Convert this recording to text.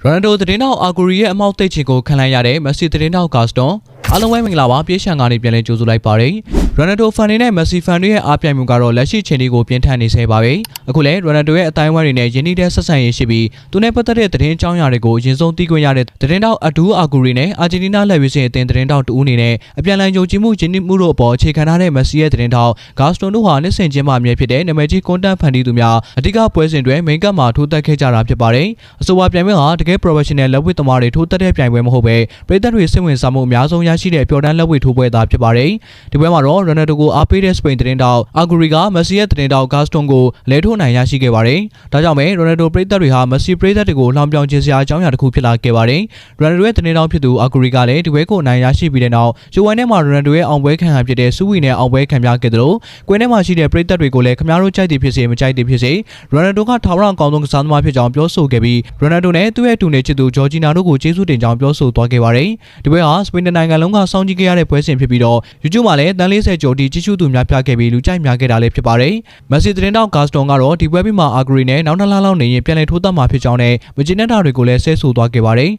ရိုနယ်ဒိုသတင်းတောက်အာဂူရီရဲ့အမောက်သိပ်ချင်ကိုခံလိုက်ရတဲ့မက်ဆီသတင်းတောက်ကာစတွန်အားလုံးပဲမင်္ဂလာပါပြေးရှန်ကနေပြန်လည်ကြိုဆိုလိုက်ပါတယ်ရိုနယ်ဒိုဖန်တွေနဲ့မက်ဆီဖန်တွေရဲ့အားပြိုင်မှုကတော့လက်ရှိချိန်လေးကိုပြင်းထန်နေဆဲပါပဲအခုလည်းရိုနယ်ဒိုရဲ့အတိုင်းအဝိုင်းတွေနဲ့ယင်းနှီးတဲ့ဆက်ဆံရေးရှိပြီးသူနဲ့ပတ်သက်တဲ့သတင်းအကြောင်းအရာတွေကိုအရင်ဆုံးသိခွင့်ရတဲ့သတင်းတောက်အဒူးအာဂူရီနဲ့အာဂျင်တီးနားလက်ရွေးစင်အသင်းသတင်းတောက်တူဦးအနေနဲ့အပြန်အလှန်ယုံကြည်မှုယဉ်ကျေးမှုတို့အပေါ်အခြေခံထားတဲ့မက်ဆီရဲ့သတင်းတောက်ကာစတွန်တို့ဟာနှစ်စဉ်ချင်းမှအမြဲဖြစ်တဲ့နာမည်ကြီးကွန်တက်ဖန်တီးသူများအဓိကပွဲစဉ်တွေမိန်ကပ်မှာထိုးတက်ခဲ့ကြတာဖြစ်ပါတယ်အဆိုပါပြိုင်ပွဲဟာတကယ် professional လက်ဝှေ့သမားတွေထိုးတက်တဲ့ပြိုင်ပွဲမဟုတ်ပဲပရိသတ်တွေစိတ်ဝင်စားမှုအများဆုံးရရှိတဲ့ပျော်တမ်းလက်ဝှေ့ထိုးပွဲသားဖြစ်ပါတယ်ဒီပွဲမှာတော့ရိုနယ်ဒိုကိုအားပေးတဲ့စပိန်သတင်းတောက်အာဂူရီကမက်ဆီရဲ့သတင်းတောက်ကာစတွန်ကိုလဲထိုးနိုင်ရရှိခဲ့ပါတယ်ဒါကြောင့်ပဲရိုနယ်ဒိုပရိသတ်တွေဟာမက်ဆီပရိသတ်တွေကိုလှောင်ပြောင်ခြင်းစရာအကြောင်းအရာတစ်ခုဖြစ်လာခဲ့ပါတယ်ရိုနယ်ဒိုရဲ့သတင်းတောက်ဖြစ်သူအာဂူရီကလည်းဒီပွဲကိုနိုင်ရရှိပြီးတဲ့နောက်ဂျိုဝိုင်းထဲမှာရိုနယ်ဒိုရဲ့အောင်ပွဲခံဟန်ဖြစ်တဲ့စူဝီနဲ့အောင်ပွဲခံပြခဲ့သလိုကွင်းထဲမှာရှိတဲ့ပရိသတ်တွေကိုလည်းခမားတို့ကြိုက်တယ်ဖြစ်စေမကြိုက်တယ်ဖြစ်စေရိုနယ်ဒိုကထာဝရအကောင်းဆုံးကစားသမားဖြစ်ကြောင်းပြောဆိုခဲ့ပြီးရိုနယ်ဒိုနဲ့သူ့ရဲ့တူနေချစ်သူဂျော်ဂျီနာတို့ကိုကျေးဇူးတင်ကြောင်းပြောဆိုသွားခဲ့ပါတယ်ဒီပွဲဟာစပိန်နိုင်ငံလုံးကစောင့်ကြည့်ခဲ့ရတဲ့ပွဲစဉ်ဖြစ်ပြီးတော့ YouTube မှာလည်းတန်း40ကျော်တီကြည့်ရှုသူများပြခဲ့ပြီးလူကြိုက်များခဲ့တာလည်းဖြစ်ပါတယ်မက်ဆီသတင်းတောက်ကာစတွန်ကတော့ဒီပွဲပြီးမှအာဂရီနဲ့နောက်2လလောက်နေရင်ပြန်လည်ထိုးသက်မှာဖြစ်ကြောင်းနဲ့မကျေနပ်တာတွေကိုလည်းဆဲဆိုသွားခဲ့ပါတယ်